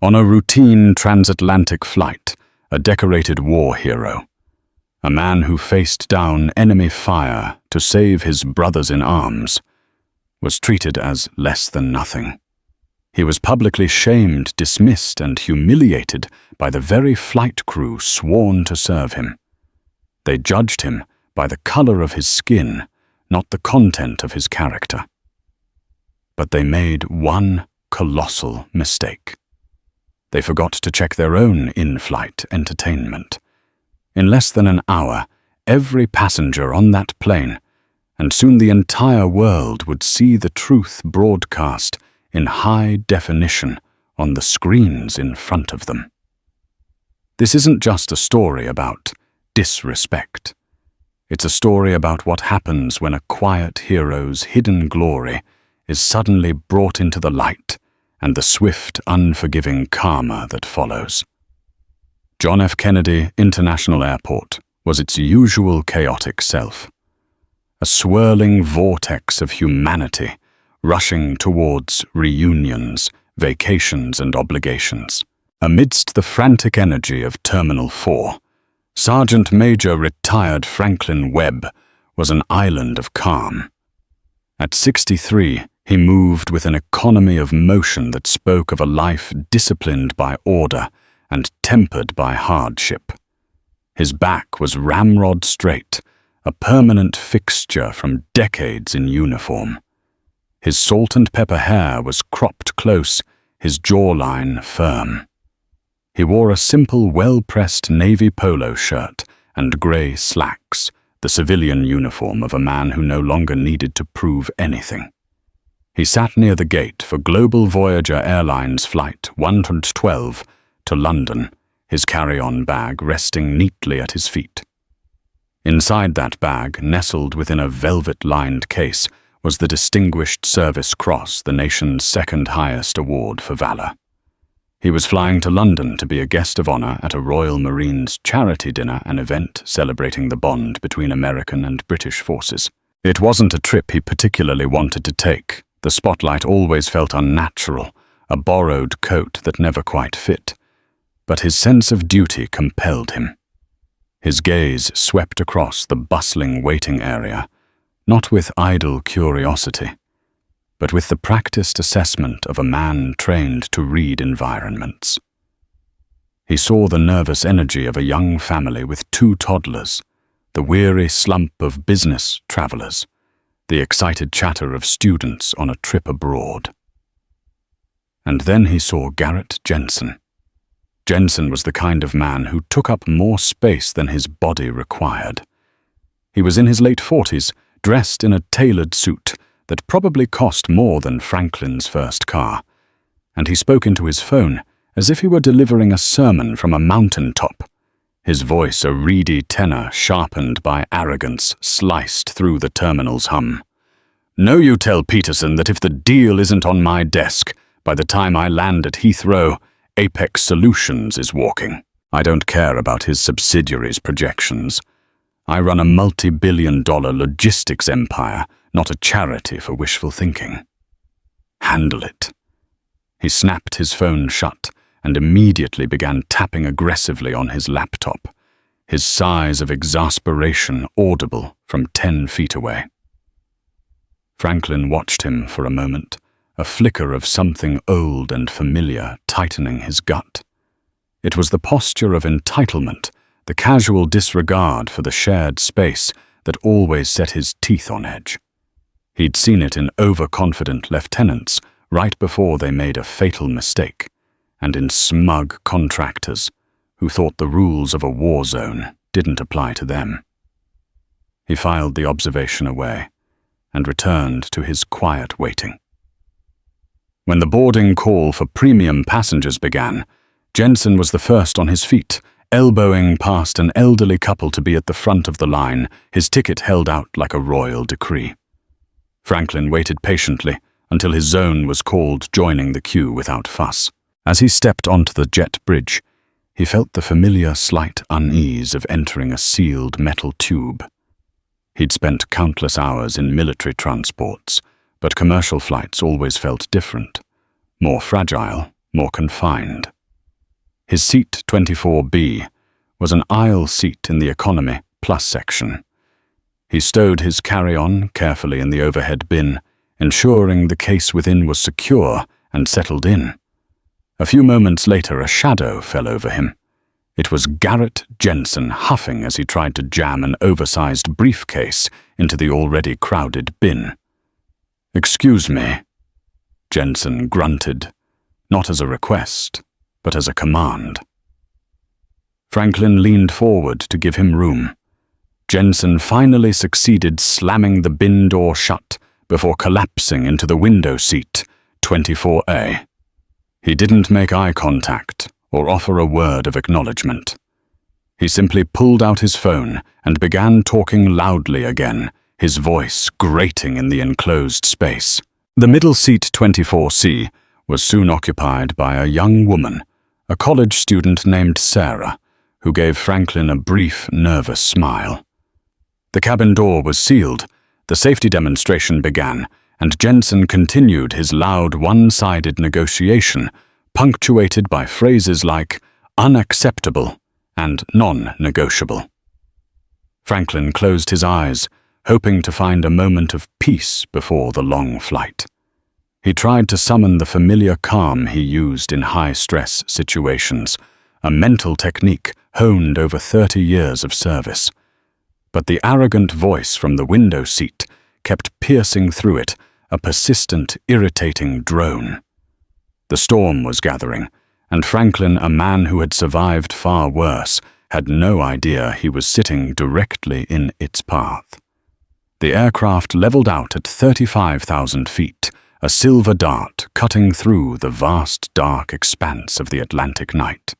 On a routine transatlantic flight, a decorated war hero, a man who faced down enemy fire to save his brothers in arms, was treated as less than nothing. He was publicly shamed, dismissed, and humiliated by the very flight crew sworn to serve him. They judged him by the color of his skin, not the content of his character. But they made one colossal mistake. They forgot to check their own in-flight entertainment. In less than an hour, every passenger on that plane, and soon the entire world, would see the truth broadcast in high definition on the screens in front of them. This isn't just a story about disrespect. It's a story about what happens when a quiet hero's hidden glory is suddenly brought into the light, and the swift, unforgiving karma that follows. John F. Kennedy International Airport was its usual chaotic self, a swirling vortex of humanity rushing towards reunions, vacations, and obligations. Amidst the frantic energy of Terminal 4, Sergeant Major retired Franklin Webb was an island of calm. At 63, he moved with an economy of motion that spoke of a life disciplined by order and tempered by hardship. His back was ramrod straight, a permanent fixture from decades in uniform. His salt and pepper hair was cropped close, his jawline firm. He wore a simple, well-pressed navy polo shirt and grey slacks, the civilian uniform of a man who no longer needed to prove anything. He sat near the gate for Global Voyager Airlines Flight 112 to London, his carry-on bag resting neatly at his feet. Inside that bag, nestled within a velvet-lined case, was the Distinguished Service Cross, the nation's second-highest award for valor. He was flying to London to be a guest of honor at a Royal Marines charity dinner, an event celebrating the bond between American and British forces. It wasn't a trip he particularly wanted to take. The spotlight always felt unnatural, a borrowed coat that never quite fit. But his sense of duty compelled him. His gaze swept across the bustling waiting area, not with idle curiosity, but with the practiced assessment of a man trained to read environments. He saw the nervous energy of a young family with 2 toddlers, the weary slump of business travelers, the excited chatter of students on a trip abroad. And then he saw Garrett Jensen. Jensen was the kind of man who took up more space than his body required. He was in his late 40s, dressed in a tailored suit that probably cost more than Franklin's first car, and he spoke into his phone as if he were delivering a sermon from a mountaintop. His voice, a reedy tenor sharpened by arrogance, sliced through the terminal's hum. "Know you tell Peterson that if the deal isn't on my desk, by the time I land at Heathrow, Apex Solutions is walking. I don't care about his subsidiaries' projections. I run a multi-billion-dollar logistics empire, not a charity for wishful thinking. Handle it." He snapped his phone shut and immediately began tapping aggressively on his laptop, his sighs of exasperation audible from 10 feet away. Franklin watched him for a moment, a flicker of something old and familiar tightening his gut. It was the posture of entitlement, the casual disregard for the shared space that always set his teeth on edge. He'd seen it in overconfident lieutenants right before they made a fatal mistake, and in smug contractors who thought the rules of a war zone didn't apply to them. He filed the observation away and returned to his quiet waiting. When the boarding call for premium passengers began, Jensen was the first on his feet, elbowing past an elderly couple to be at the front of the line, his ticket held out like a royal decree. Franklin waited patiently until his zone was called, joining the queue without fuss. As he stepped onto the jet bridge, he felt the familiar slight unease of entering a sealed metal tube. He'd spent countless hours in military transports, but commercial flights always felt different, more fragile, more confined. His seat 24B was an aisle seat in the economy plus section. He stowed his carry-on carefully in the overhead bin, ensuring the case within was secure and settled in. A few moments later, a shadow fell over him. It was Garrett Jensen huffing as he tried to jam an oversized briefcase into the already crowded bin. "Excuse me," Jensen grunted, not as a request, but as a command. Franklin leaned forward to give him room. Jensen finally succeeded slamming the bin door shut before collapsing into the window seat, 24A. He didn't make eye contact or offer a word of acknowledgement. He simply pulled out his phone and began talking loudly again, his voice grating in the enclosed space. The middle seat 24C was soon occupied by a young woman, a college student named Sarah, who gave Franklin a brief, nervous smile. The cabin door was sealed, the safety demonstration began, and Jensen continued his loud, one-sided negotiation, punctuated by phrases like unacceptable and non-negotiable. Franklin closed his eyes, hoping to find a moment of peace before the long flight. He tried to summon the familiar calm he used in high-stress situations, a mental technique honed over 30 years of service. But the arrogant voice from the window seat kept piercing through it, a persistent, irritating drone. The storm was gathering, and Franklin, a man who had survived far worse, had no idea he was sitting directly in its path. The aircraft leveled out at 35,000 feet, a silver dart cutting through the vast, dark expanse of the Atlantic night.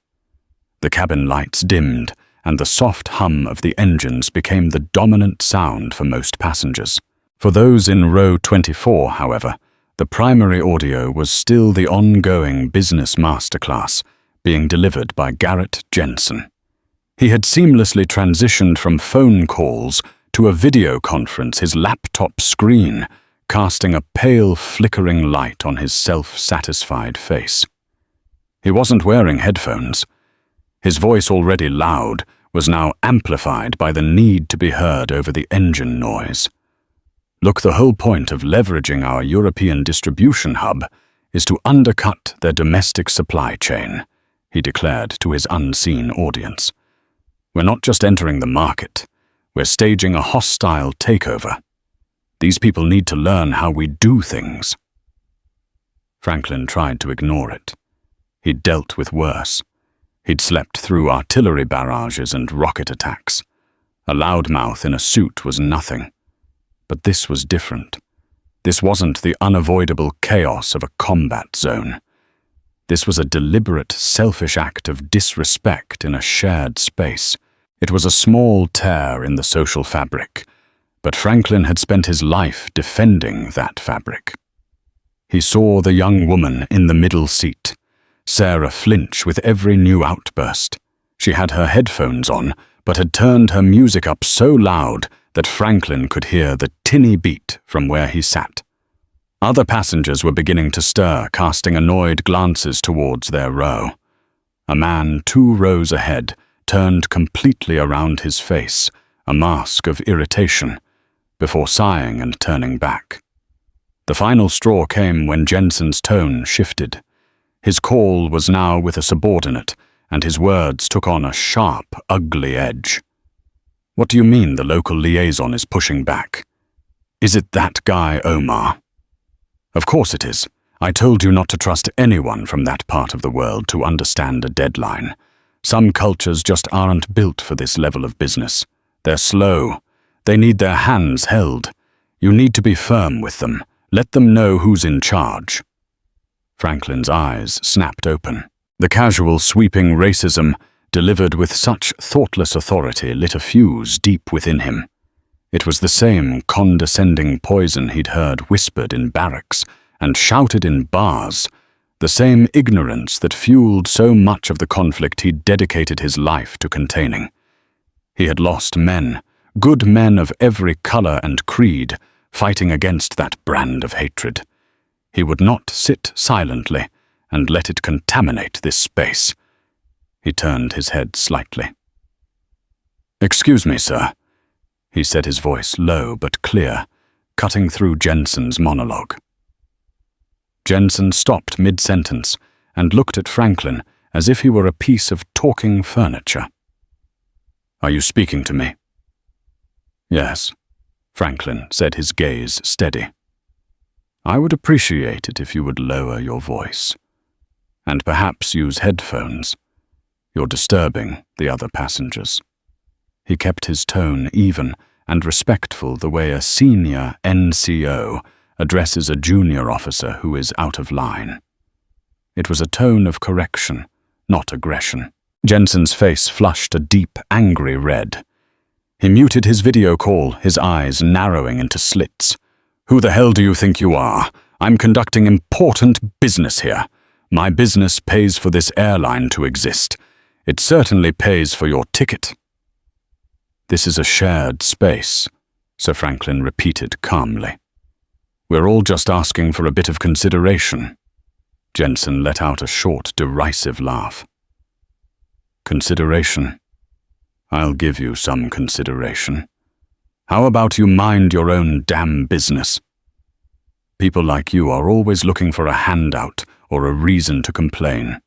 The cabin lights dimmed, and the soft hum of the engines became the dominant sound for most passengers. For those in row 24, however, the primary audio was still the ongoing business masterclass being delivered by Garrett Jensen. He had seamlessly transitioned from phone calls to a video conference, his laptop screen casting a pale, flickering light on his self-satisfied face. He wasn't wearing headphones. His voice, already loud, was now amplified by the need to be heard over the engine noise. "Look, the whole point of leveraging our European distribution hub is to undercut their domestic supply chain," he declared to his unseen audience. "We're not just entering the market, we're staging a hostile takeover. These people need to learn how we do things." Franklin tried to ignore it. He'd dealt with worse. He'd slept through artillery barrages and rocket attacks. A loudmouth in a suit was nothing. But this was different. This wasn't the unavoidable chaos of a combat zone. This was a deliberate, selfish act of disrespect in a shared space. It was a small tear in the social fabric, but Franklin had spent his life defending that fabric. He saw the young woman in the middle seat, Sarah, flinch with every new outburst. She had her headphones on, but had turned her music up so loud that Franklin could hear the tinny beat from where he sat. Other passengers were beginning to stir, casting annoyed glances towards their row. A man 2 rows ahead turned completely around his face, a mask of irritation, before sighing and turning back. The final straw came when Jensen's tone shifted. His call was now with a subordinate, and his words took on a sharp, ugly edge. "What do you mean the local liaison is pushing back? Is it that guy Omar?" "Of course it is. I told you not to trust anyone from that part of the world to understand a deadline. Some cultures just aren't built for this level of business. They're slow. They need their hands held. You need to be firm with them. Let them know who's in charge." Franklin's eyes snapped open. The casual, sweeping racism, delivered with such thoughtless authority, lit a fuse deep within him. It was the same condescending poison he'd heard whispered in barracks and shouted in bars, the same ignorance that fueled so much of the conflict he'd dedicated his life to containing. He had lost men, good men of every color and creed, fighting against that brand of hatred. He would not sit silently, and let it contaminate this space. He turned his head slightly. "Excuse me, sir," he said, his voice low but clear, cutting through Jensen's monologue. Jensen stopped mid-sentence and looked at Franklin as if he were a piece of talking furniture. "Are you speaking to me?" "Yes," Franklin said, his gaze steady. "I would appreciate it if you would lower your voice, and perhaps use headphones. You're disturbing the other passengers." He kept his tone even and respectful, the way a senior NCO addresses a junior officer who is out of line. It was a tone of correction, not aggression. Jensen's face flushed a deep, angry red. He muted his video call, his eyes narrowing into slits. "Who the hell do you think you are? I'm conducting important business here. My business pays for this airline to exist. It certainly pays for your ticket." "This is a shared space," Sir Franklin repeated calmly. "We're all just asking for a bit of consideration." Jensen let out a short, derisive laugh. "Consideration? I'll give you some consideration. How about you mind your own damn business? People like you are always looking for a handout or a reason to complain."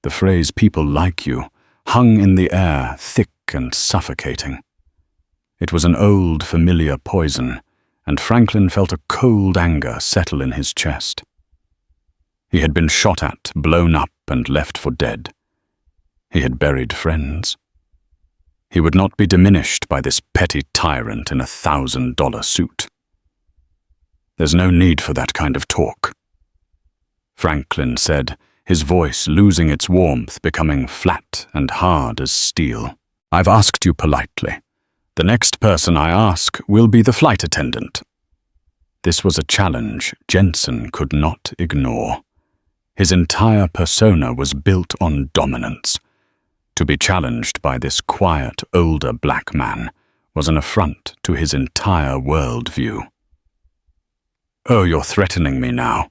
The phrase "people like you" hung in the air, thick and suffocating. It was an old, familiar poison, and Franklin felt a cold anger settle in his chest. He had been shot at, blown up, and left for dead. He had buried friends. He would not be diminished by this petty tyrant in a $1,000 suit. "There's no need for that kind of talk," Franklin said, his voice losing its warmth, becoming flat and hard as steel. "I've asked you politely. The next person I ask will be the flight attendant." This was a challenge Jensen could not ignore. His entire persona was built on dominance. To be challenged by this quiet, older black man was an affront to his entire worldview. "Oh, you're threatening me now."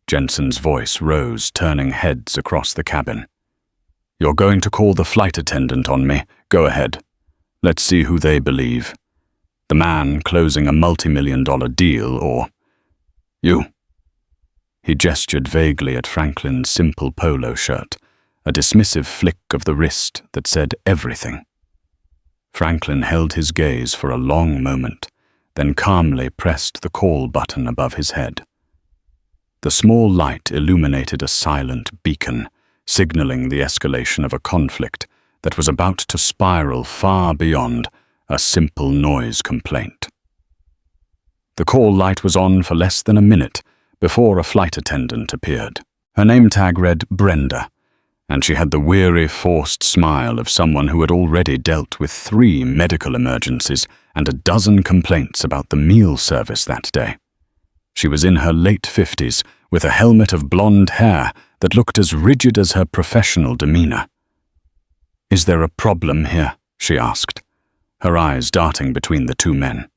Jensen's voice rose, turning heads across the cabin. "You're going to call the flight attendant on me? Go ahead. Let's see who they believe. The man closing a multi-million-dollar deal, or you?" He gestured vaguely at Franklin's simple polo shirt, a dismissive flick of the wrist that said everything. Franklin held his gaze for a long moment, then calmly pressed the call button above his head. The small light illuminated a silent beacon, signaling the escalation of a conflict that was about to spiral far beyond a simple noise complaint. The call light was on for less than a minute before a flight attendant appeared. Her name tag read Brenda, and she had the weary, forced smile of someone who had already dealt with 3 medical emergencies and a dozen complaints about the meal service that day. She was in her late 50s, with a helmet of blonde hair that looked as rigid as her professional demeanor. "Is there a problem here?" she asked, her eyes darting between the 2 men.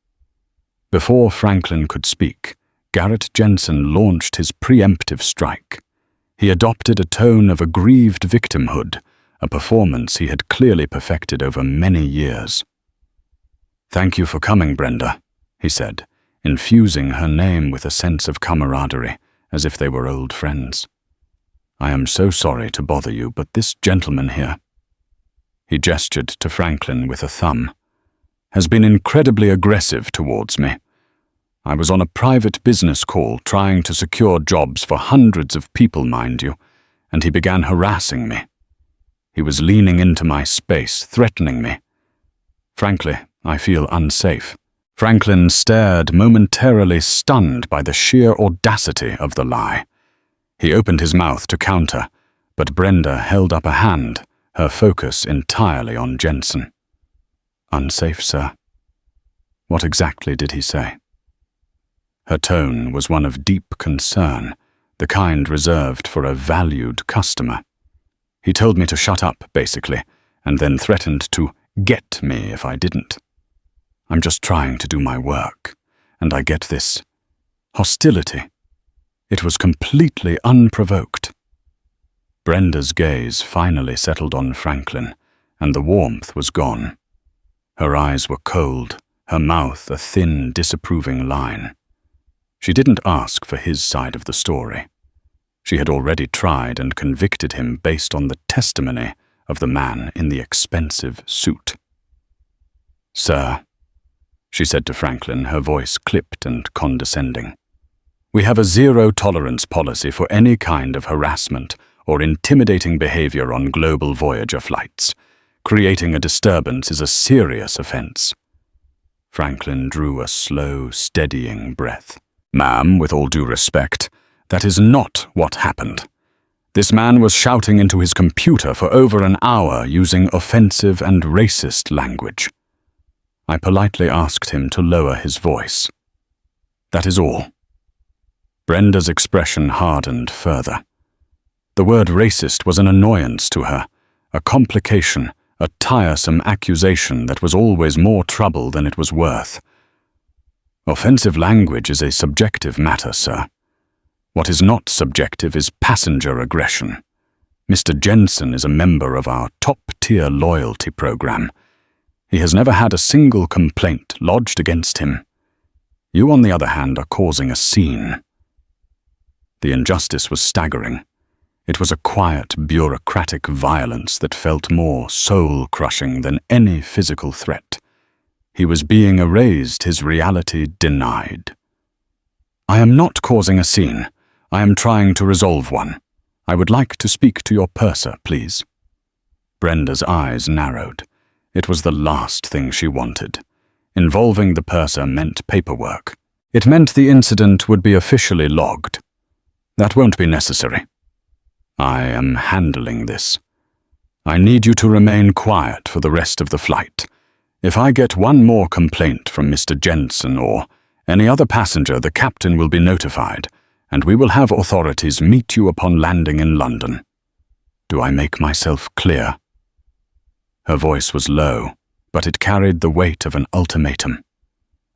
Before Franklin could speak, Garrett Jensen launched his preemptive strike. He adopted a tone of aggrieved victimhood, a performance he had clearly perfected over many years. "Thank you for coming, Brenda," he said, infusing her name with a sense of camaraderie, as if they were old friends. "I am so sorry to bother you, but this gentleman here," he gestured to Franklin with a thumb, "has been incredibly aggressive towards me. I was on a private business call trying to secure jobs for hundreds of people, mind you, and he began harassing me. He was leaning into my space, threatening me. Frankly, I feel unsafe." Franklin stared, momentarily stunned by the sheer audacity of the lie. He opened his mouth to counter, but Brenda held up a hand, her focus entirely on Jensen. "Unsafe, sir. What exactly did he say?" Her tone was one of deep concern, the kind reserved for a valued customer. "He told me to shut up, basically, and then threatened to get me if I didn't. I'm just trying to do my work, and I get this hostility. It was completely unprovoked. Brenda's gaze finally settled on Franklin, and the warmth was gone. Her eyes were cold, her mouth a thin, disapproving line. She didn't ask for his side of the story. She had already tried and convicted him based on the testimony of the man in the expensive suit. "Sir," she said to Franklin, her voice clipped and condescending, "we have a zero-tolerance policy for any kind of harassment or intimidating behavior on global Voyager flights. Creating a disturbance is a serious offense." Franklin drew a slow, steadying breath. "Ma'am, with all due respect, that is not what happened. This man was shouting into his computer for over an hour using offensive and racist language. I politely asked him to lower his voice. That is all." Brenda's expression hardened further. The word racist was an annoyance to her, a complication, a tiresome accusation that was always more trouble than it was worth. "Offensive language is a subjective matter, sir. What is not subjective is passenger aggression. Mr. Jensen is a member of our top-tier loyalty program. He has never had a single complaint lodged against him. You, on the other hand, are causing a scene." The injustice was staggering. It was a quiet, bureaucratic violence that felt more soul-crushing than any physical threat. He was being erased, his reality denied. "I am not causing a scene. I am trying to resolve one. I would like to speak to your purser, please." Brenda's eyes narrowed. It was the last thing she wanted. Involving the purser meant paperwork. It meant the incident would be officially logged. "That won't be necessary. I am handling this. I need you to remain quiet for the rest of the flight. If I get one more complaint from Mr. Jensen or any other passenger, the captain will be notified, and we will have authorities meet you upon landing in London. Do I make myself clear?" Her voice was low, but it carried the weight of an ultimatum.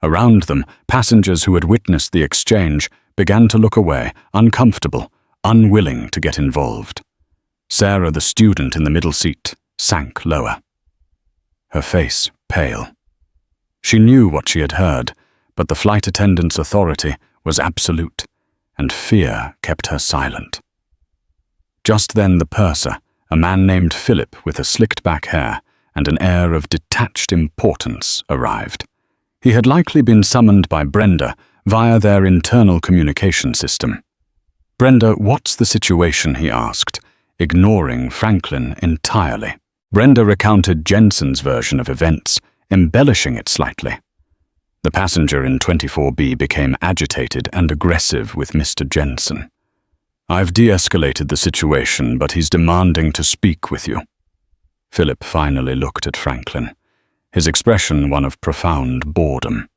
Around them, passengers who had witnessed the exchange began to look away, uncomfortable, unwilling to get involved. Sarah, the student in the middle seat, sank lower. Her face pale. She knew what she had heard, but the flight attendant's authority was absolute, and fear kept her silent. Just then the purser, a man named Philip with a slicked-back hair and an air of detached importance, arrived. He had likely been summoned by Brenda via their internal communication system. "Brenda, what's the situation?" he asked, ignoring Franklin entirely. Brenda recounted Jensen's version of events, embellishing it slightly. The passenger in 24B became agitated and aggressive with Mr. Jensen. "I've de-escalated the situation, but he's demanding to speak with you." Philip finally looked at Franklin, his expression one of profound boredom.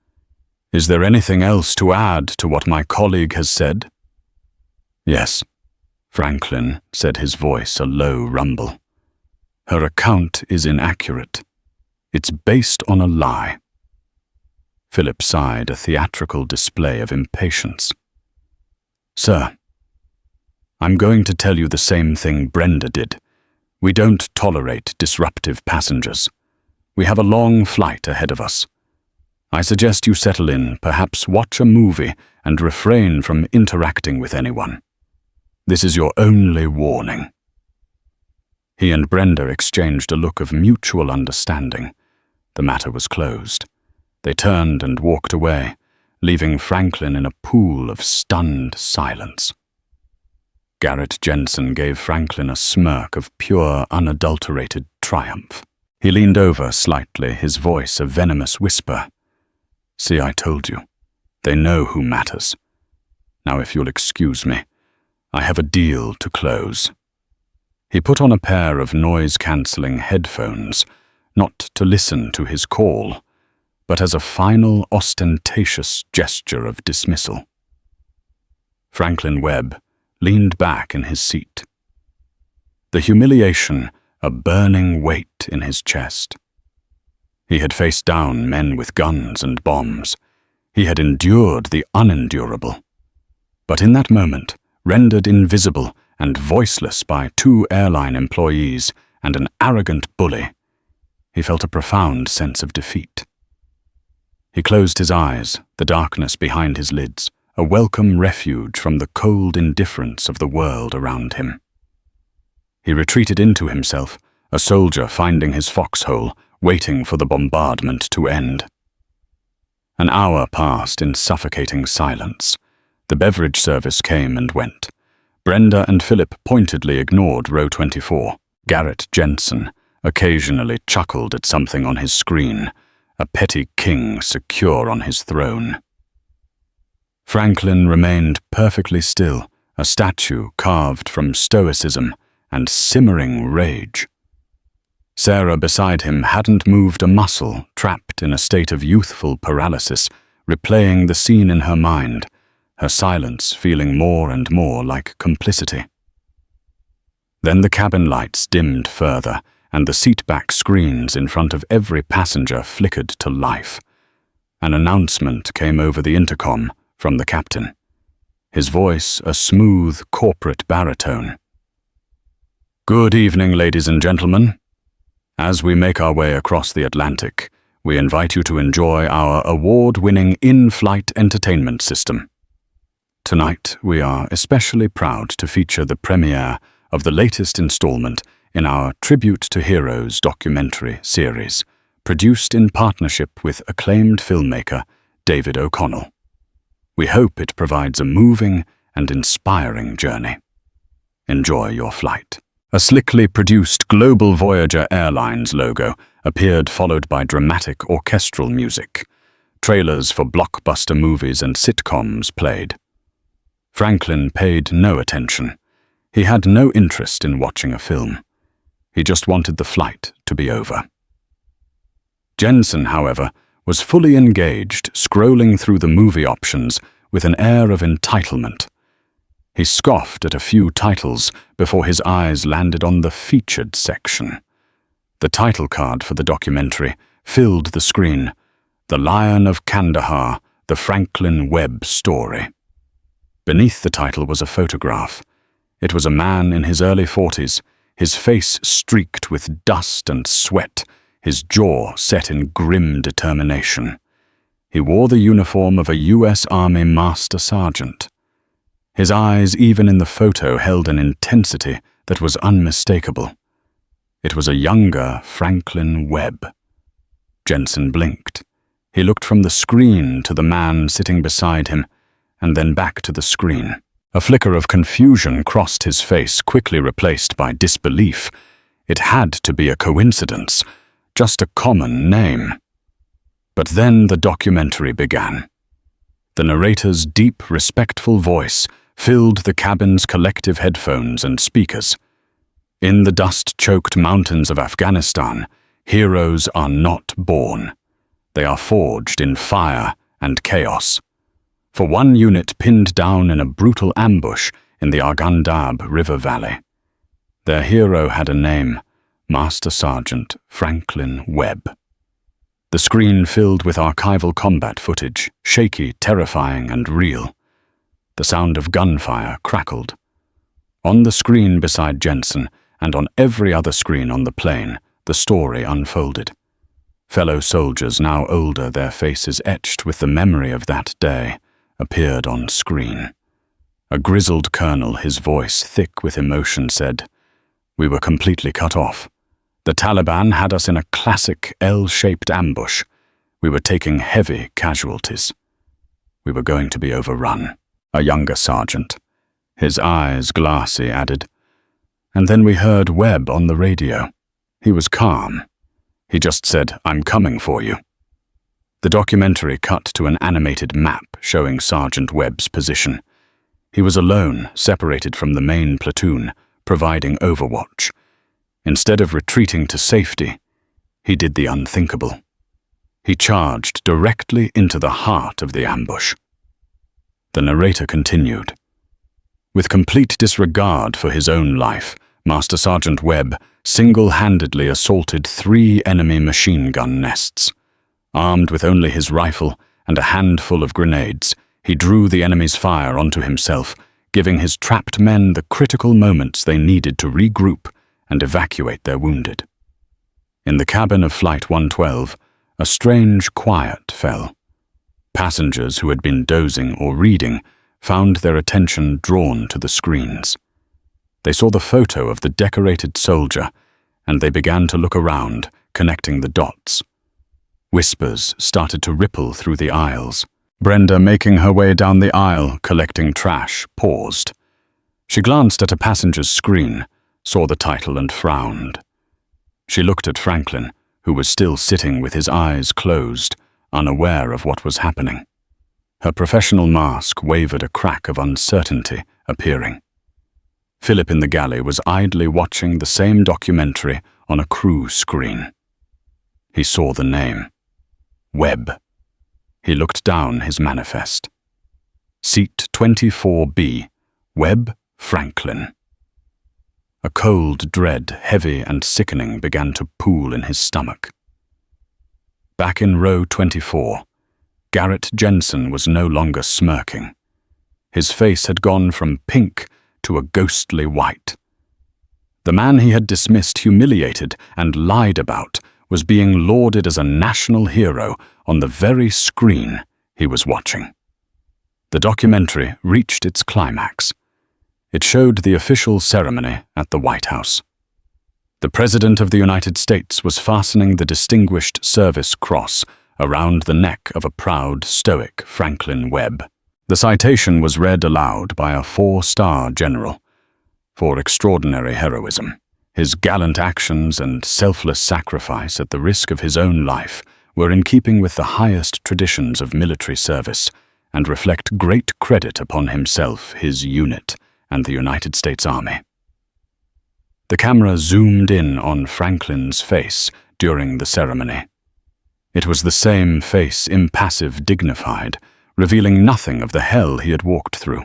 "Is there anything else to add to what my colleague has said?" "Yes," Franklin said, his voice a low rumble. "Her account is inaccurate. It's based on a lie." Philip sighed, a theatrical display of impatience. "Sir, I'm going to tell you the same thing Brenda did. We don't tolerate disruptive passengers. We have a long flight ahead of us. I suggest you settle in, perhaps watch a movie, and refrain from interacting with anyone. This is your only warning." He and Brenda exchanged a look of mutual understanding. The matter was closed. They turned and walked away, leaving Franklin in a pool of stunned silence. Garrett Jensen gave Franklin a smirk of pure, unadulterated triumph. He leaned over slightly, his voice a venomous whisper. "See, I told you. They know who matters. Now, if you'll excuse me, I have a deal to close." He put on a pair of noise-cancelling headphones, not to listen to his call, but as a final ostentatious gesture of dismissal. Franklin Webb leaned back in his seat. The humiliation, a burning weight in his chest. He had faced down men with guns and bombs. He had endured the unendurable. But in that moment, rendered invisible and voiceless by 2 airline employees and an arrogant bully, he felt a profound sense of defeat. He closed his eyes, the darkness behind his lids, a welcome refuge from the cold indifference of the world around him. He retreated into himself, a soldier finding his foxhole, waiting for the bombardment to end. An hour passed in suffocating silence. The beverage service came and went. Brenda and Philip pointedly ignored row 24. Garrett Jensen occasionally chuckled at something on his screen, a petty king secure on his throne. Franklin remained perfectly still, a statue carved from stoicism and simmering rage. Sarah beside him hadn't moved a muscle, trapped in a state of youthful paralysis, replaying the scene in her mind, her silence feeling more and more like complicity. Then the cabin lights dimmed further, and the seatback screens in front of every passenger flickered to life. An announcement came over the intercom from the captain, his voice a smooth corporate baritone. "Good evening, ladies and gentlemen. As we make our way across the Atlantic, we invite you to enjoy our award-winning in-flight entertainment system. Tonight, we are especially proud to feature the premiere of the latest installment in our Tribute to Heroes documentary series, produced in partnership with acclaimed filmmaker David O'Connell. We hope it provides a moving and inspiring journey. Enjoy your flight." A slickly produced Global Voyager Airlines logo appeared, followed by dramatic orchestral music. Trailers for blockbuster movies and sitcoms played. Franklin paid no attention. He had no interest in watching a film. He just wanted the flight to be over. Jensen, however, was fully engaged, scrolling through the movie options with an air of entitlement. He scoffed at a few titles before his eyes landed on the featured section. The title card for the documentary filled the screen: The Lion of Kandahar, the Franklin Webb Story. Beneath the title was a photograph. It was a man in his early 40s, his face streaked with dust and sweat, his jaw set in grim determination. He wore the uniform of a U.S. Army Master Sergeant. His eyes, even in the photo, held an intensity that was unmistakable. It was a younger Franklin Webb. Jensen blinked. He looked from the screen to the man sitting beside him, and then back to the screen. A flicker of confusion crossed his face, quickly replaced by disbelief. It had to be a coincidence, just a common name. But then the documentary began. The narrator's deep, respectful voice filled the cabin's collective headphones and speakers. In the dust-choked mountains of Afghanistan, heroes are not born. They are forged in fire and chaos. For one unit pinned down in a brutal ambush in the Arghandab River Valley. Their hero had a name: Master Sergeant Franklin Webb. The screen filled with archival combat footage, shaky, terrifying, and real. The sound of gunfire crackled. On the screen beside Jensen, and on every other screen on the plane, the story unfolded. Fellow soldiers, now older, their faces etched with the memory of that day, appeared on screen. A grizzled colonel, his voice thick with emotion, said, "We were completely cut off. The Taliban had us in a classic L-shaped ambush. We were taking heavy casualties. We were going to be overrun." A younger sergeant, his eyes glassy, added, "And then we heard Webb on the radio. He was calm. He just said, 'I'm coming for you.'" The documentary cut to an animated map showing Sergeant Webb's position. He was alone, separated from the main platoon, providing overwatch. Instead of retreating to safety, he did the unthinkable. He charged directly into the heart of the ambush. The narrator continued. With complete disregard for his own life, Master Sergeant Webb single-handedly assaulted 3 enemy machine gun nests. Armed with only his rifle and a handful of grenades, he drew the enemy's fire onto himself, giving his trapped men the critical moments they needed to regroup and evacuate their wounded. In the cabin of Flight 112, a strange quiet fell. Passengers who had been dozing or reading found their attention drawn to the screens. They saw the photo of the decorated soldier, and they began to look around, connecting the dots. Whispers started to ripple through the aisles. Brenda, making her way down the aisle, collecting trash, paused. She glanced at a passenger's screen, saw the title and frowned. She looked at Franklin, who was still sitting with his eyes closed, unaware of what was happening. Her professional mask wavered a crack of uncertainty appearing. Philip in the galley was idly watching the same documentary on a crew screen. He saw the name. Webb. He looked down his manifest. Seat 24B, Webb, Franklin. A cold dread, heavy and sickening, began to pool in his stomach. Back in row 24, Garrett Jensen was no longer smirking. His face had gone from pink to a ghostly white. The man he had dismissed, humiliated, and lied about was being lauded as a national hero on the very screen he was watching. The documentary reached its climax. It showed the official ceremony at the White House. The President of the United States was fastening the Distinguished Service Cross around the neck of a proud, stoic Franklin Webb. The citation was read aloud by a 4-star general for extraordinary heroism. His gallant actions and selfless sacrifice at the risk of his own life were in keeping with the highest traditions of military service and reflect great credit upon himself, his unit, and the United States Army. The camera zoomed in on Franklin's face during the ceremony. It was the same face, impassive, dignified, revealing nothing of the hell he had walked through.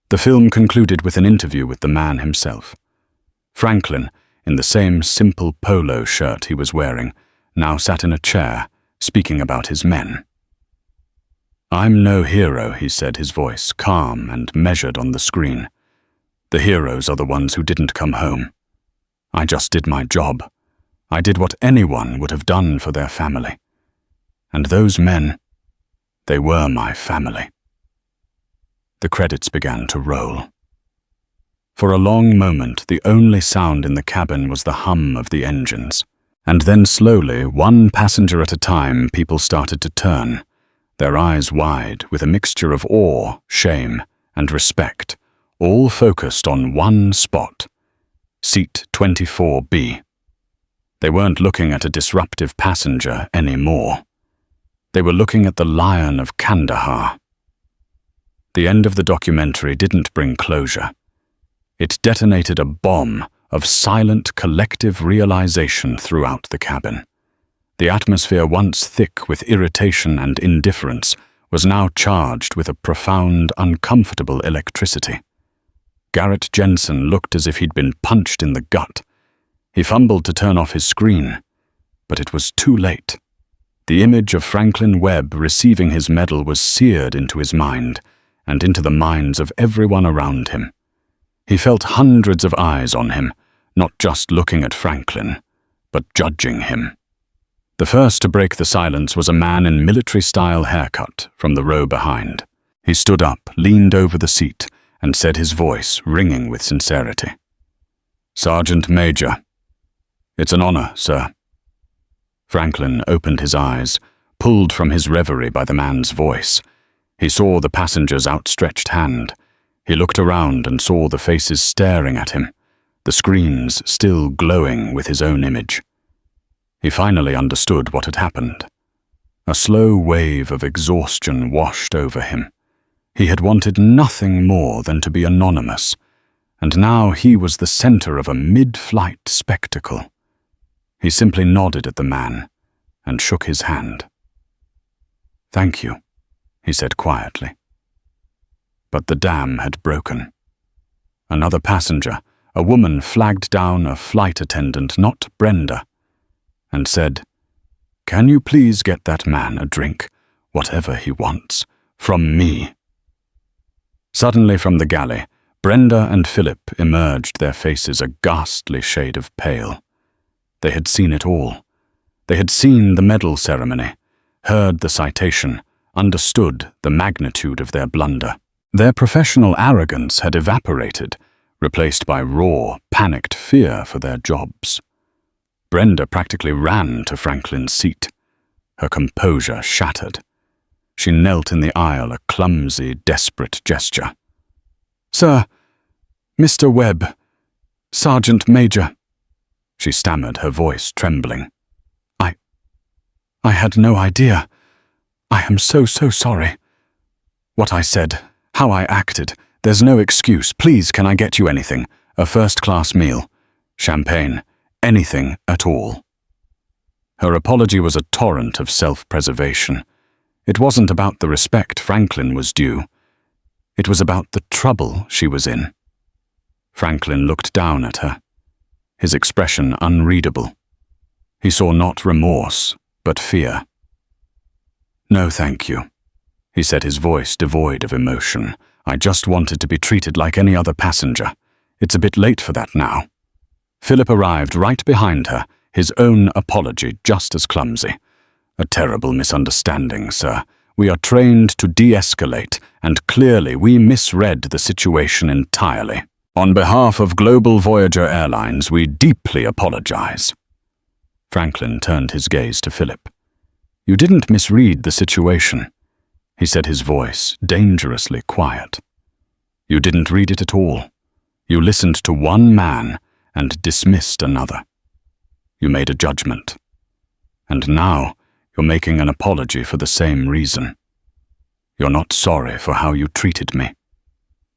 The film concluded with an interview with the man himself. Franklin, in the same simple polo shirt he was wearing, now sat in a chair, speaking about his men. "I'm no hero," he said, his voice calm and measured on the screen. "The heroes are the ones who didn't come home. I just did my job. I did what anyone would have done for their family. And those men, they were my family." The credits began to roll. For a long moment, the only sound in the cabin was the hum of the engines. And then slowly, one passenger at a time, people started to turn, their eyes wide with a mixture of awe, shame, and respect, all focused on one spot, seat 24B. They weren't looking at a disruptive passenger anymore. They were looking at the Lion of Kandahar. The end of the documentary didn't bring closure. It detonated a bomb of silent collective realization throughout the cabin. The atmosphere, once thick with irritation and indifference, was now charged with a profound, uncomfortable electricity. Garrett Jensen looked as if he'd been punched in the gut. He fumbled to turn off his screen, but it was too late. The image of Franklin Webb receiving his medal was seared into his mind and into the minds of everyone around him. He felt hundreds of eyes on him, not just looking at Franklin, but judging him. The first to break the silence was a man in military-style haircut from the row behind. He stood up, leaned over the seat, and said, his voice ringing with sincerity, "Sergeant Major, it's an honor, sir." Franklin opened his eyes, pulled from his reverie by the man's voice. He saw the passenger's outstretched hand. He looked around and saw the faces staring at him, the screens still glowing with his own image. He finally understood what had happened. A slow wave of exhaustion washed over him. He had wanted nothing more than to be anonymous, and now he was the center of a mid-flight spectacle. He simply nodded at the man and shook his hand. "Thank you," he said quietly. But the dam had broken. Another passenger, a woman, flagged down a flight attendant, not Brenda, and said, "Can you please get that man a drink, whatever he wants, from me?" Suddenly from the galley, Brenda and Philip emerged, their faces a ghastly shade of pale. They had seen it all. They had seen the medal ceremony, heard the citation, understood the magnitude of their blunder. Their professional arrogance had evaporated, replaced by raw, panicked fear for their jobs. Brenda practically ran to Franklin's seat. Her composure shattered. She knelt in the aisle, a clumsy, desperate gesture. "Sir, Mr. Webb, Sergeant Major," she stammered, her voice trembling. I had no idea. I am so sorry. What I said, how I acted, there's no excuse. Please, can I get you anything? A first-class meal, champagne, anything at all." Her apology was a torrent of self-preservation. It wasn't about the respect Franklin was due. It was about the trouble she was in. Franklin looked down at her, his expression unreadable. He saw not remorse, but fear. "No, thank you," he said, his voice devoid of emotion. "I just wanted to be treated like any other passenger. It's a bit late for that now." Philip arrived right behind her, his own apology just as clumsy. "A terrible misunderstanding, sir. We are trained to de-escalate, and clearly we misread the situation entirely. On behalf of Global Voyager Airlines, we deeply apologize." Franklin turned his gaze to Philip. "You didn't misread the situation," he said, his voice dangerously quiet. "You didn't read it at all. You listened to one man and dismissed another. You made a judgment. And now you're making an apology for the same reason. You're not sorry for how you treated me.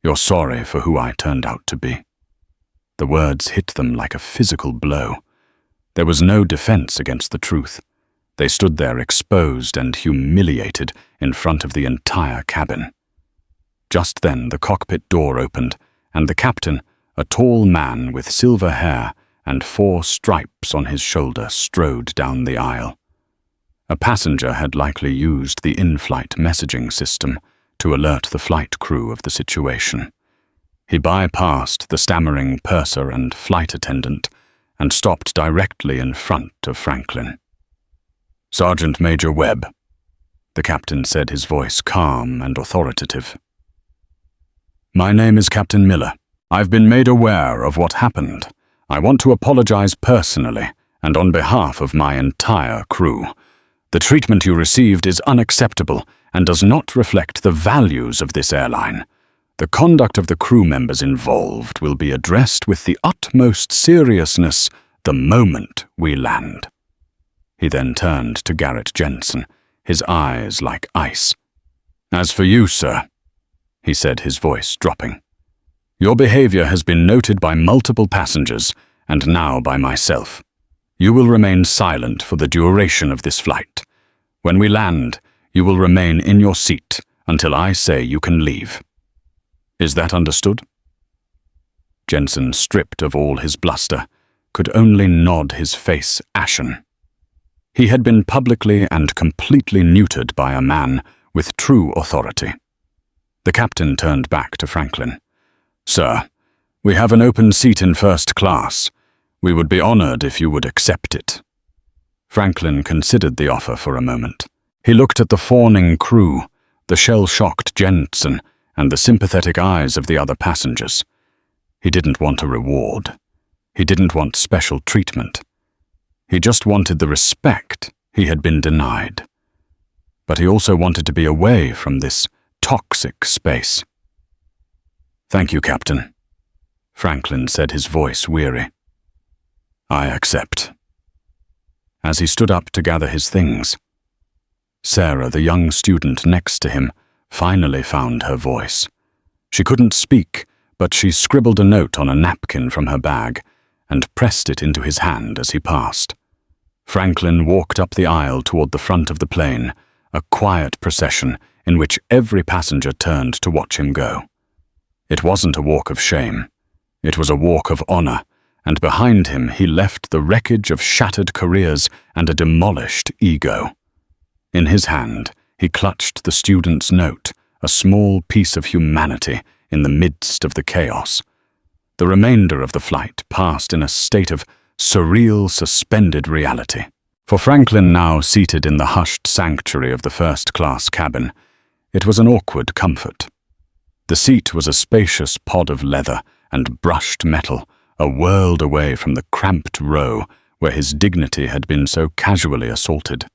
You're sorry for who I turned out to be." The words hit them like a physical blow. There was no defense against the truth. They stood there exposed and humiliated in front of the entire cabin. Just then the cockpit door opened, and the captain, a tall man with silver hair and 4 stripes on his shoulder, strode down the aisle. A passenger had likely used the in-flight messaging system to alert the flight crew of the situation. He bypassed the stammering purser and flight attendant and stopped directly in front of Franklin. "Sergeant Major Webb," the captain said, his voice calm and authoritative. "My name is Captain Miller. I've been made aware of what happened. I want to apologize personally and on behalf of my entire crew. The treatment you received is unacceptable and does not reflect the values of this airline. The conduct of the crew members involved will be addressed with the utmost seriousness the moment we land." He then turned to Garrett Jensen, his eyes like ice. "As for you, sir," he said, his voice dropping, "your behavior has been noted by multiple passengers and now by myself. You will remain silent for the duration of this flight. When we land, you will remain in your seat until I say you can leave. Is that understood?" Jensen, stripped of all his bluster, could only nod, his face ashen. He had been publicly and completely neutered by a man with true authority. The captain turned back to Franklin. "Sir, we have an open seat in first class. We would be honored if you would accept it." Franklin considered the offer for a moment. He looked at the fawning crew, the shell-shocked Jensen, and the sympathetic eyes of the other passengers. He didn't want a reward. He didn't want special treatment. He just wanted the respect he had been denied. But he also wanted to be away from this toxic space. "Thank you, Captain," Franklin said, his voice weary. "I accept." As he stood up to gather his things, Sarah, the young student next to him, finally found her voice. She couldn't speak, but she scribbled a note on a napkin from her bag and pressed it into his hand as he passed. Franklin walked up the aisle toward the front of the plane, a quiet procession in which every passenger turned to watch him go. It wasn't a walk of shame. It was a walk of honor, and behind him he left the wreckage of shattered careers and a demolished ego. In his hand, he clutched the student's note, a small piece of humanity in the midst of the chaos. The remainder of the flight passed in a state of surreal, suspended reality. For Franklin, now seated in the hushed sanctuary of the first-class cabin, it was an awkward comfort. The seat was a spacious pod of leather and brushed metal, a world away from the cramped row where his dignity had been so casually assaulted.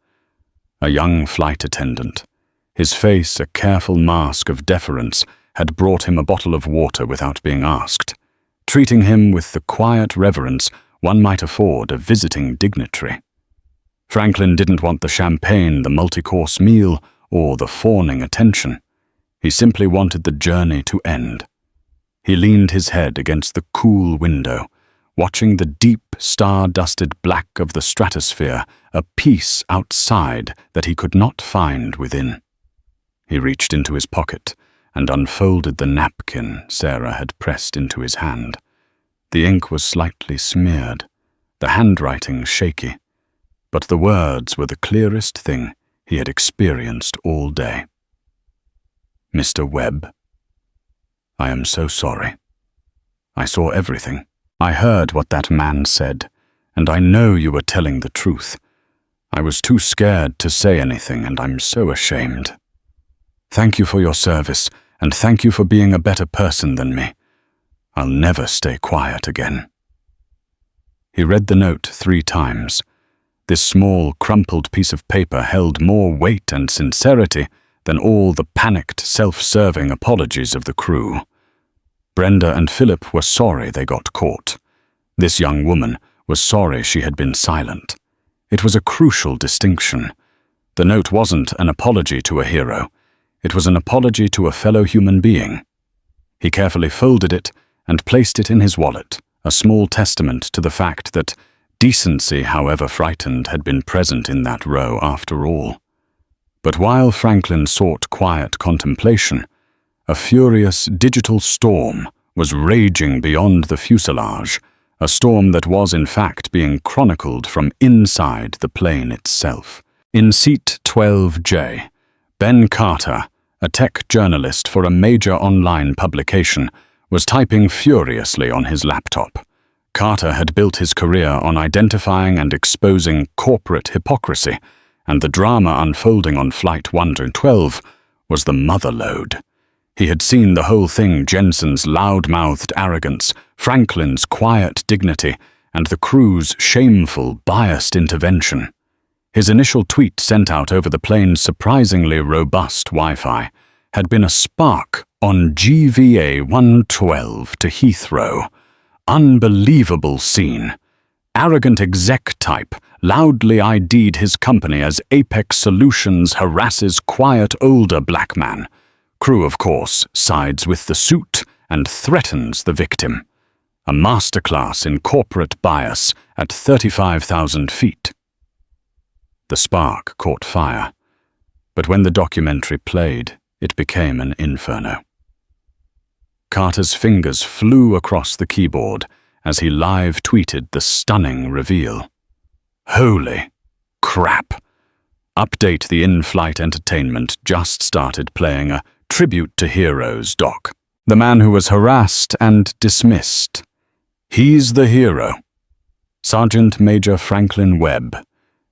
A young flight attendant, his face a careful mask of deference, had brought him a bottle of water without being asked, treating him with the quiet reverence one might afford a visiting dignitary. Franklin didn't want the champagne, the multi-course meal, or the fawning attention. He simply wanted the journey to end. He leaned his head against the cool window, watching the deep, star-dusted black of the stratosphere, a peace outside that he could not find within. He reached into his pocket and unfolded the napkin Sarah had pressed into his hand. The ink was slightly smeared, the handwriting shaky, but the words were the clearest thing he had experienced all day. Mr. Webb, I am so sorry. I saw everything. I heard what that man said, and I know you were telling the truth. I was too scared to say anything, and I'm so ashamed. Thank you for your service, and thank you for being a better person than me. I'll never stay quiet again. He read the note 3 times. This small, crumpled piece of paper held more weight and sincerity than all the panicked, self-serving apologies of the crew. Brenda and Philip were sorry they got caught. This young woman was sorry she had been silent. It was a crucial distinction. The note wasn't an apology to a hero. It was an apology to a fellow human being. He carefully folded it and placed it in his wallet, a small testament to the fact that decency, however frightened, had been present in that row after all. But while Franklin sought quiet contemplation, a furious digital storm was raging beyond the fuselage, a storm that was in fact being chronicled from inside the plane itself. In seat 12J, Ben Carter, a tech journalist for a major online publication, was typing furiously on his laptop. Carter had built his career on identifying and exposing corporate hypocrisy, and the drama unfolding on Flight 112 was the motherlode. He had seen the whole thing: Jensen's loud-mouthed arrogance, Franklin's quiet dignity, and the crew's shameful, biased intervention. His initial tweet, sent out over the plane's surprisingly robust Wi-Fi, had been a spark on GVA 112 to Heathrow. Unbelievable scene. Arrogant exec type loudly ID'd his company as Apex Solutions harasses quiet older black man. Crew, of course, sides with the suit and threatens the victim. A masterclass in corporate bias at 35,000 feet. The spark caught fire, but when the documentary played, it became an inferno. Carter's fingers flew across the keyboard as he live-tweeted the stunning reveal. Holy crap! Update: the in-flight entertainment just started playing a Tribute to Heroes doc. The man who was harassed and dismissed. He's the hero. Sergeant Major Franklin Webb,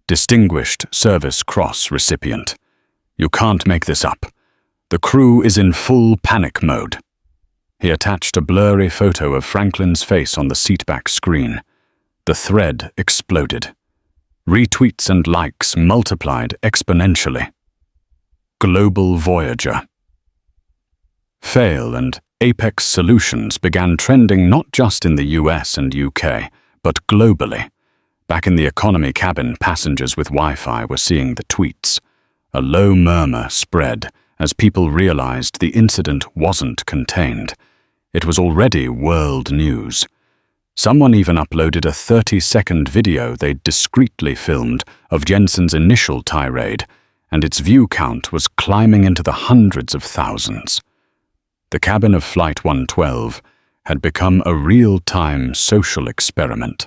Distinguished Service Cross recipient. You can't make this up. The crew is in full panic mode. He attached a blurry photo of Franklin's face on the seatback screen. The thread exploded. Retweets and likes multiplied exponentially. Global Voyager. Fail and Apex Solutions began trending not just in the US and UK, but globally. Back in the economy cabin, passengers with Wi-Fi were seeing the tweets. A low murmur spread as people realized the incident wasn't contained. It was already world news. Someone even uploaded a 30-second video they'd discreetly filmed of Jensen's initial tirade, and its view count was climbing into the hundreds of thousands. The cabin of Flight 112 had become a real-time social experiment,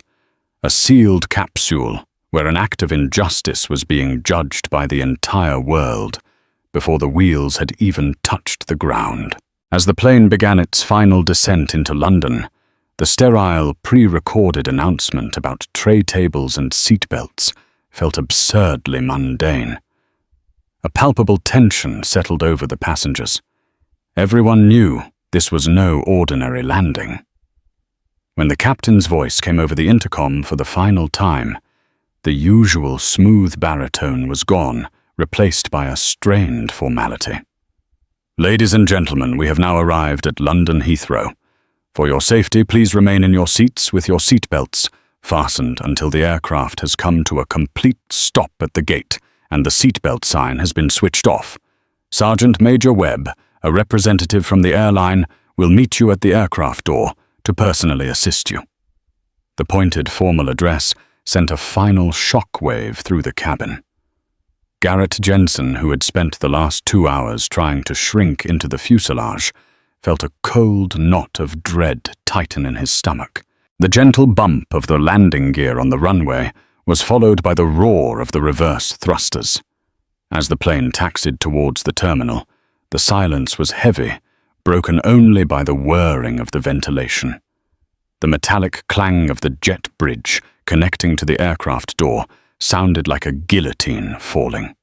a sealed capsule where an act of injustice was being judged by the entire world, before the wheels had even touched the ground. As the plane began its final descent into London, the sterile, pre-recorded announcement about tray tables and seatbelts felt absurdly mundane. A palpable tension settled over the passengers. Everyone knew this was no ordinary landing. When the captain's voice came over the intercom for the final time, the usual smooth baritone was gone, replaced by a strained formality. "Ladies and gentlemen, we have now arrived at London Heathrow. For your safety, please remain in your seats with your seatbelts fastened until the aircraft has come to a complete stop at the gate and the seatbelt sign has been switched off. Sergeant Major Webb, a representative from the airline, will meet you at the aircraft door to personally assist you." The pointed formal address sent a final shockwave through the cabin. Garrett Jensen, who had spent the last 2 hours trying to shrink into the fuselage, felt a cold knot of dread tighten in his stomach. The gentle bump of the landing gear on the runway was followed by the roar of the reverse thrusters. As the plane taxied towards the terminal, the silence was heavy, broken only by the whirring of the ventilation. The metallic clang of the jet bridge connecting to the aircraft door sounded like a guillotine falling.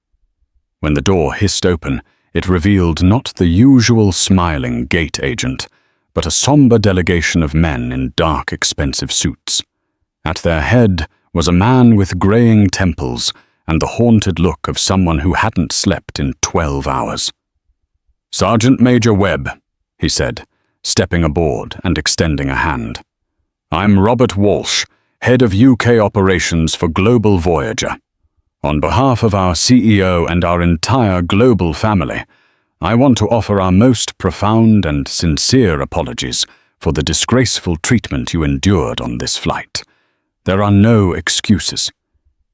When the door hissed open, it revealed not the usual smiling gate agent, but a somber delegation of men in dark, expensive suits. At their head was a man with graying temples and the haunted look of someone who hadn't slept in 12 hours. "Sergeant Major Webb," he said, stepping aboard and extending a hand. "I'm Robert Walsh, head of UK operations for Global Voyager. On behalf of our CEO and our entire global family, I want to offer our most profound and sincere apologies for the disgraceful treatment you endured on this flight. There are no excuses.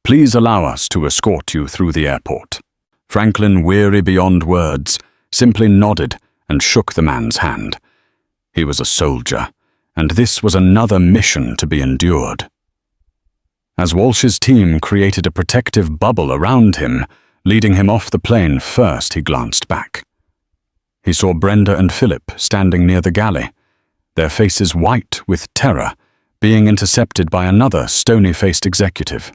Please allow us to escort you through the airport." Franklin, weary beyond words, simply nodded and shook the man's hand. He was a soldier, and this was another mission to be endured. As Walsh's team created a protective bubble around him, leading him off the plane first, he glanced back. He saw Brenda and Philip standing near the galley, their faces white with terror, being intercepted by another stony-faced executive.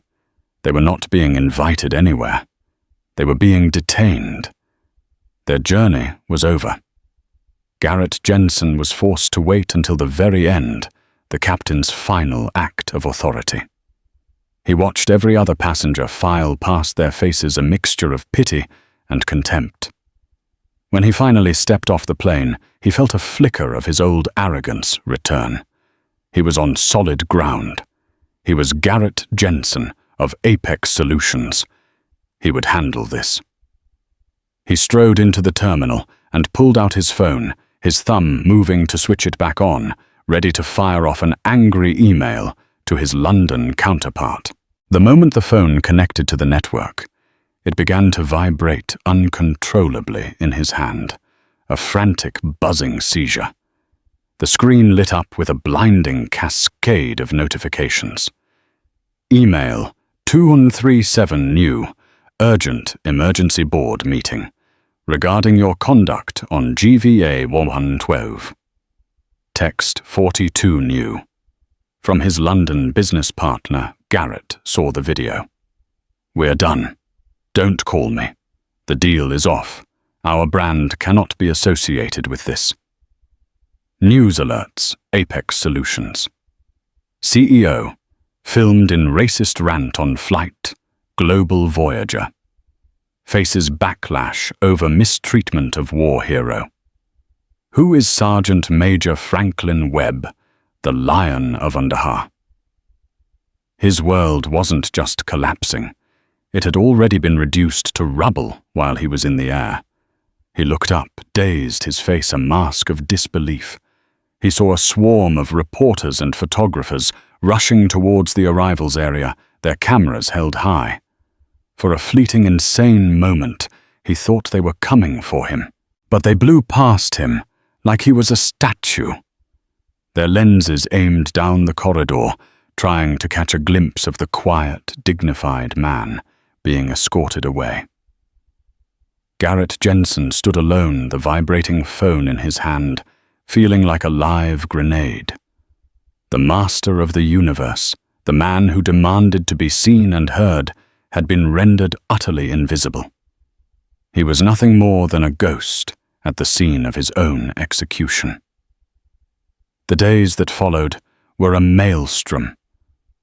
They were not being invited anywhere. They were being detained. Their journey was over. Garrett Jensen was forced to wait until the very end, the captain's final act of authority. He watched every other passenger file past their faces a mixture of pity and contempt. When he finally stepped off the plane, he felt a flicker of his old arrogance return. He was on solid ground. He was Garrett Jensen of Apex Solutions. He would handle this. He strode into the terminal and pulled out his phone, his thumb moving to switch it back on, ready to fire off an angry email to his London counterpart. The moment the phone connected to the network, it began to vibrate uncontrollably in his hand, a frantic buzzing seizure. The screen lit up with a blinding cascade of notifications. Email 2137 new, urgent emergency board meeting, regarding your conduct on GVA 112. Text 42 new. From his London business partner, Garrett saw the video. "We're done. Don't call me. The deal is off. Our brand cannot be associated with this." News alerts, Apex Solutions. CEO, filmed in racist rant on flight, Global Voyager. Faces backlash over mistreatment of war hero. Who is Sergeant Major Franklin Webb, the Lion of Kandahar? His world wasn't just collapsing. It had already been reduced to rubble while he was in the air. He looked up, dazed, his face a mask of disbelief. He saw a swarm of reporters and photographers rushing towards the arrivals area, their cameras held high. For a fleeting, insane moment, he thought they were coming for him. But they blew past him, like he was a statue. Their lenses aimed down the corridor, trying to catch a glimpse of the quiet, dignified man being escorted away. Garrett Jensen stood alone, the vibrating phone in his hand, feeling like a live grenade. The master of the universe, the man who demanded to be seen and heard, had been rendered utterly invisible. He was nothing more than a ghost at the scene of his own execution. The days that followed were a maelstrom,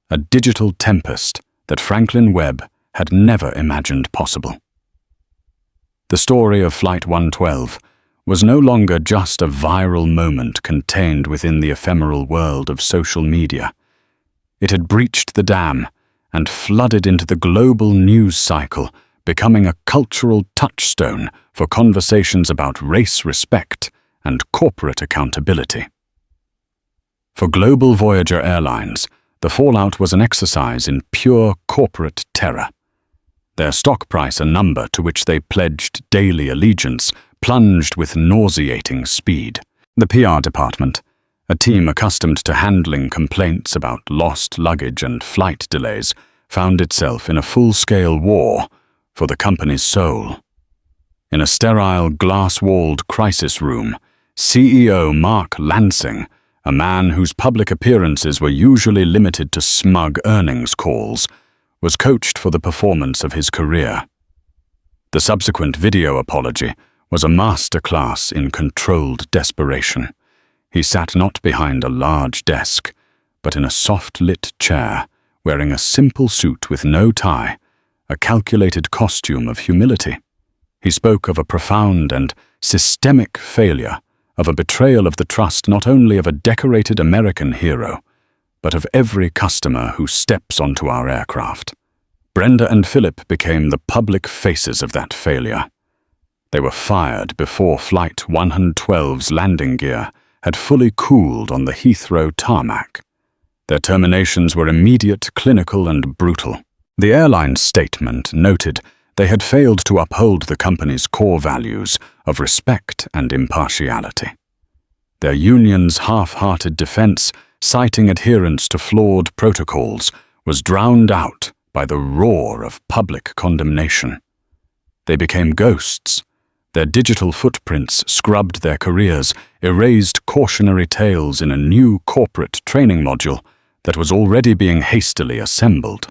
a digital tempest that Franklin Webb had never imagined possible. The story of Flight 112 was no longer just a viral moment contained within the ephemeral world of social media. It had breached the dam and flooded into the global news cycle, becoming a cultural touchstone for conversations about race respect and corporate accountability. For global Voyager Airlines, the fallout was an exercise in pure corporate terror. Their stock price, a number to which they pledged daily allegiance, plunged with nauseating speed. The PR department, a team accustomed to handling complaints about lost luggage and flight delays, found itself in a full-scale war for the company's soul. In a sterile, glass-walled crisis room, CEO Mark Lansing, a man whose public appearances were usually limited to smug earnings calls, was coached for the performance of his career. The subsequent video apology was a masterclass in controlled desperation. He sat not behind a large desk, but in a soft-lit chair, wearing a simple suit with no tie, a calculated costume of humility. He spoke of a profound and systemic failure, of a betrayal of the trust not only of a decorated American hero, but of every customer who steps onto our aircraft. Brenda and Philip became the public faces of that failure. They were fired before Flight 112's landing gear had fully cooled on the Heathrow tarmac. Their terminations were immediate, clinical, and brutal. The airline's statement noted they had failed to uphold the company's core values of respect and impartiality. Their union's half-hearted defense, citing adherence to flawed protocols, was drowned out by the roar of public condemnation. They became ghosts. Their digital footprints scrubbed their careers, erased cautionary tales in a new corporate training module that was already being hastily assembled.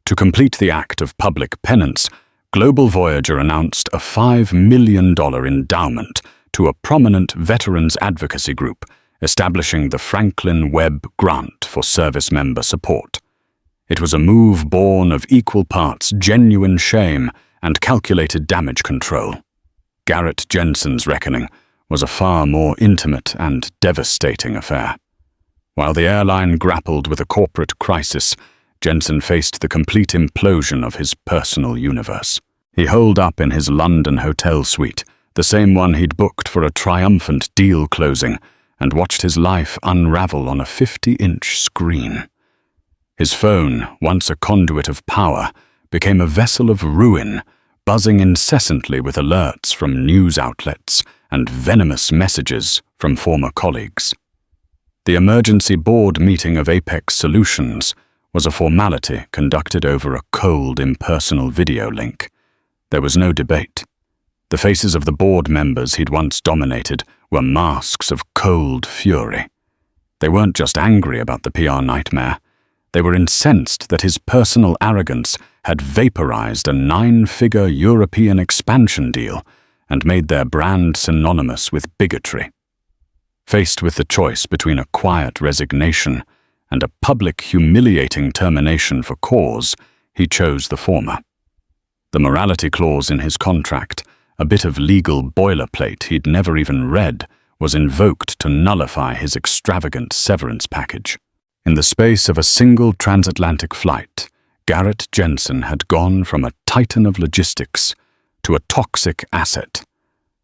To complete the act of public penance, Global Voyager announced a $5 million endowment to a prominent veterans advocacy group, establishing the Franklin Webb Grant for service member support. It was a move born of equal parts genuine shame and calculated damage control. Garrett Jensen's reckoning was a far more intimate and devastating affair. While the airline grappled with a corporate crisis, Jensen faced the complete implosion of his personal universe. He holed up in his London hotel suite, the same one he'd booked for a triumphant deal closing, and watched his life unravel on a 50-inch screen. His phone, once a conduit of power, became a vessel of ruin, buzzing incessantly with alerts from news outlets and venomous messages from former colleagues. The emergency board meeting of Apex Solutions was a formality conducted over a cold, impersonal video link. There was no debate. The faces of the board members he'd once dominated were masks of cold fury. They weren't just angry about the PR nightmare. They were incensed that his personal arrogance had vaporized a 9-figure European expansion deal and made their brand synonymous with bigotry. Faced with the choice between a quiet resignation and a public humiliating termination for cause, he chose the former. The morality clause in his contract, a bit of legal boilerplate he'd never even read, was invoked to nullify his extravagant severance package. In the space of a single transatlantic flight, Garrett Jensen had gone from a titan of logistics to a toxic asset,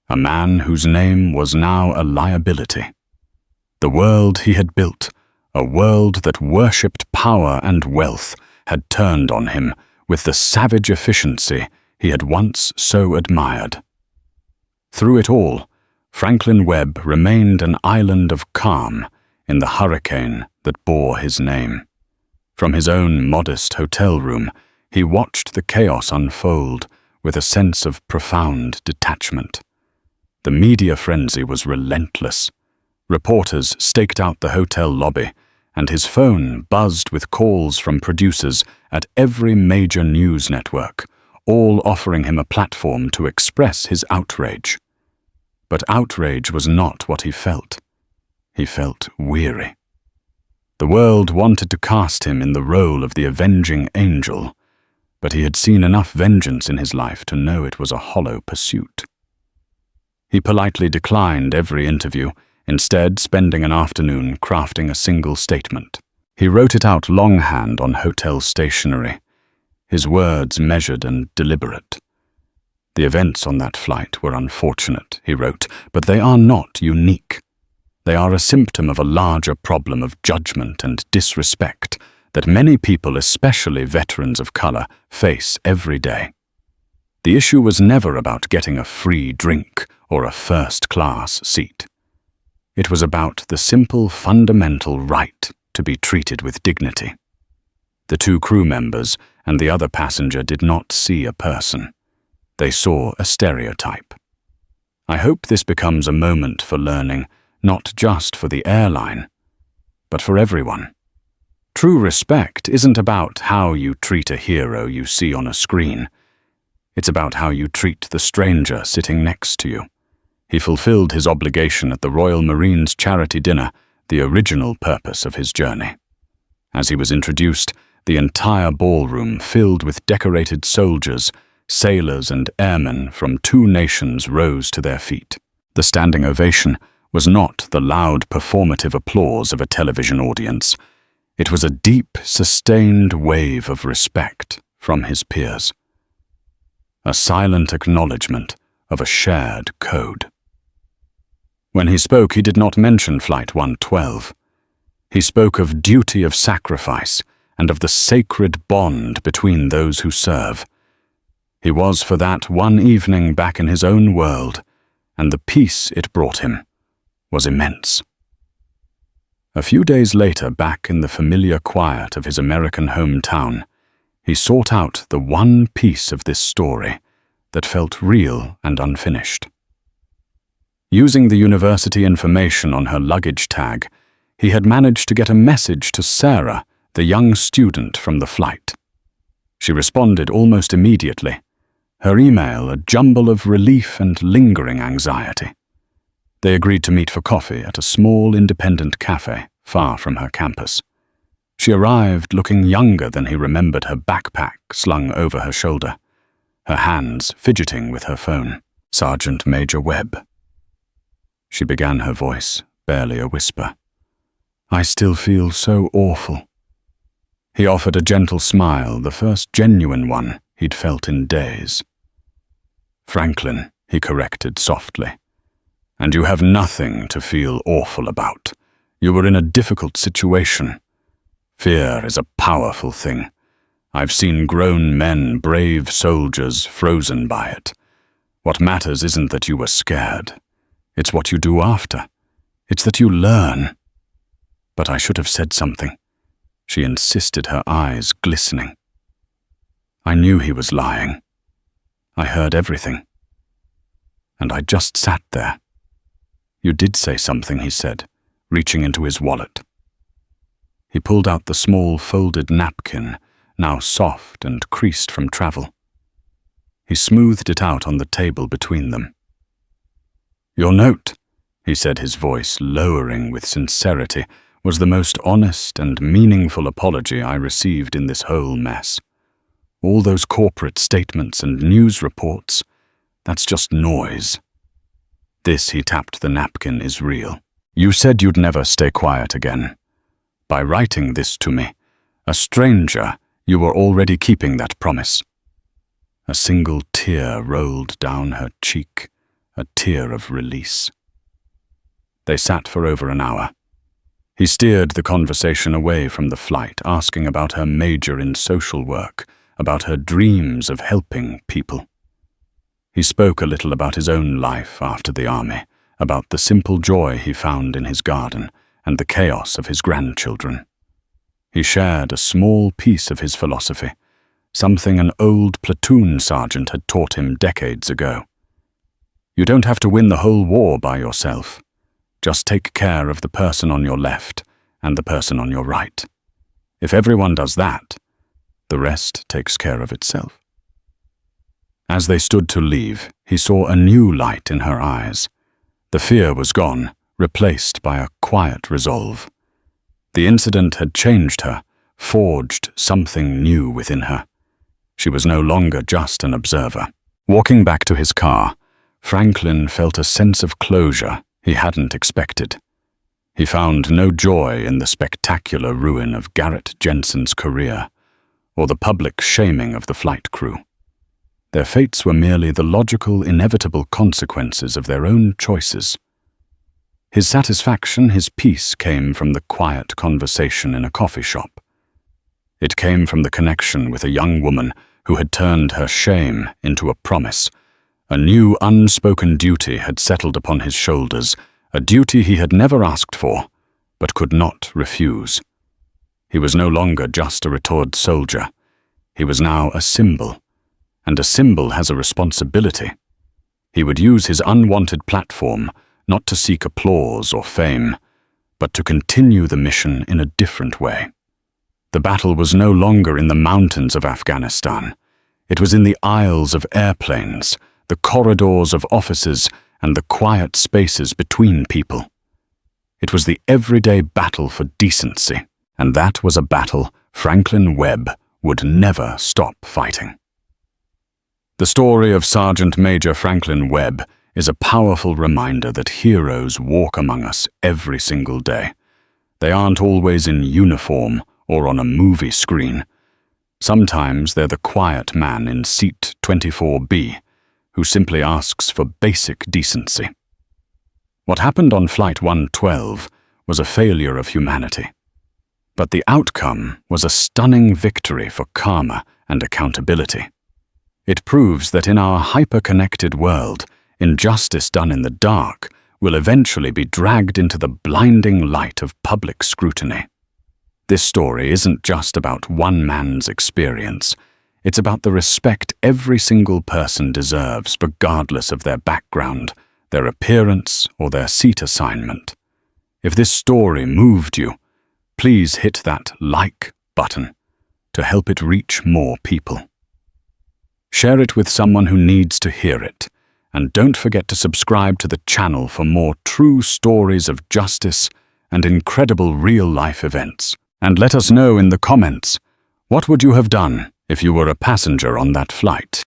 a man whose name was now a liability. The world he had built, a world that worshipped power and wealth, had turned on him with the savage efficiency he had once so admired. Through it all, Franklin Webb remained an island of calm in the hurricane that bore his name. From his own modest hotel room, he watched the chaos unfold with a sense of profound detachment. The media frenzy was relentless. Reporters staked out the hotel lobby, and his phone buzzed with calls from producers at every major news network, all offering him a platform to express his outrage. But outrage was not what he felt. He felt weary. The world wanted to cast him in the role of the avenging angel, but he had seen enough vengeance in his life to know it was a hollow pursuit. He politely declined every interview, instead spending an afternoon crafting a single statement. He wrote it out longhand on hotel stationery, his words measured and deliberate. The events on that flight were unfortunate, he wrote, but they are not unique. They are a symptom of a larger problem of judgment and disrespect that many people, especially veterans of color, face every day. The issue was never about getting a free drink or a first-class seat. It was about the simple, fundamental right to be treated with dignity. The two crew members and the other passenger did not see a person. They saw a stereotype. I hope this becomes a moment for learning, not just for the airline, but for everyone. True respect isn't about how you treat a hero you see on a screen. It's about how you treat the stranger sitting next to you. He fulfilled his obligation at the Royal Marines charity dinner, the original purpose of his journey. As he was introduced, the entire ballroom filled with decorated soldiers, sailors and airmen from two nations rose to their feet. The standing ovation was not the loud performative applause of a television audience. It was a deep, sustained wave of respect from his peers. A silent acknowledgement of a shared code. When he spoke, he did not mention Flight 112. He spoke of duty of sacrifice and of the sacred bond between those who serve. He was for that one evening back in his own world, and the peace it brought him was immense. A few days later, back in the familiar quiet of his American hometown, he sought out the one piece of this story that felt real and unfinished. Using the university information on her luggage tag, he had managed to get a message to Sarah, the young student from the flight. She responded almost immediately, her email a jumble of relief and lingering anxiety. They agreed to meet for coffee at a small independent cafe far from her campus. She arrived looking younger than he remembered, her backpack slung over her shoulder, her hands fidgeting with her phone. "Sergeant Major Webb." She began, her voice barely a whisper. "I still feel so awful." He offered a gentle smile, the first genuine one he'd felt in days. "Franklin," he corrected softly. "And you have nothing to feel awful about. You were in a difficult situation. Fear is a powerful thing. I've seen grown men, brave soldiers, frozen by it. What matters isn't that you were scared. It's what you do after. It's that you learn." "But I should have said something," she insisted, her eyes glistening. "I knew he was lying. I heard everything. And I just sat there." "You did say something," he said, reaching into his wallet. He pulled out the small folded napkin, now soft and creased from travel. He smoothed it out on the table between them. "Your note," he said, his voice lowering with sincerity, "was the most honest and meaningful apology I received in this whole mess. All those corporate statements and news reports, that's just noise. This," he tapped the napkin, "is real. You said you'd never stay quiet again. By writing this to me, a stranger, you were already keeping that promise." A single tear rolled down her cheek, a tear of release. They sat for over an hour. He steered the conversation away from the flight, asking about her major in social work, about her dreams of helping people. He spoke a little about his own life after the army, about the simple joy he found in his garden and the chaos of his grandchildren. He shared a small piece of his philosophy, something an old platoon sergeant had taught him decades ago. You don't have to win the whole war by yourself. Just take care of the person on your left and the person on your right. If everyone does that, the rest takes care of itself. As they stood to leave, he saw a new light in her eyes. The fear was gone, replaced by a quiet resolve. The incident had changed her, forged something new within her. She was no longer just an observer. Walking back to his car, Franklin felt a sense of closure he hadn't expected. He found no joy in the spectacular ruin of Garrett Jensen's career, or the public shaming of the flight crew. Their fates were merely the logical, inevitable consequences of their own choices. His satisfaction, his peace, came from the quiet conversation in a coffee shop. It came from the connection with a young woman who had turned her shame into a promise. A new unspoken duty had settled upon his shoulders, a duty he had never asked for, but could not refuse. He was no longer just a retired soldier. He was now a symbol, and a symbol has a responsibility. He would use his unwanted platform not to seek applause or fame, but to continue the mission in a different way. The battle was no longer in the mountains of Afghanistan. It was in the aisles of airplanes, the corridors of offices, and the quiet spaces between people. It was the everyday battle for decency, and that was a battle Franklin Webb would never stop fighting. The story of Sergeant Major Franklin Webb is a powerful reminder that heroes walk among us every single day. They aren't always in uniform or on a movie screen. Sometimes they're the quiet man in seat 24B who simply asks for basic decency. What happened on Flight 112 was a failure of humanity. But the outcome was a stunning victory for karma and accountability. It proves that in our hyper-connected world, injustice done in the dark will eventually be dragged into the blinding light of public scrutiny. This story isn't just about one man's experience. It's about the respect every single person deserves, regardless of their background, their appearance, or their seat assignment. If this story moved you, please hit that like button to help it reach more people. Share it with someone who needs to hear it, and don't forget to subscribe to the channel for more true stories of justice and incredible real-life events. And let us know in the comments, what would you have done if you were a passenger on that flight?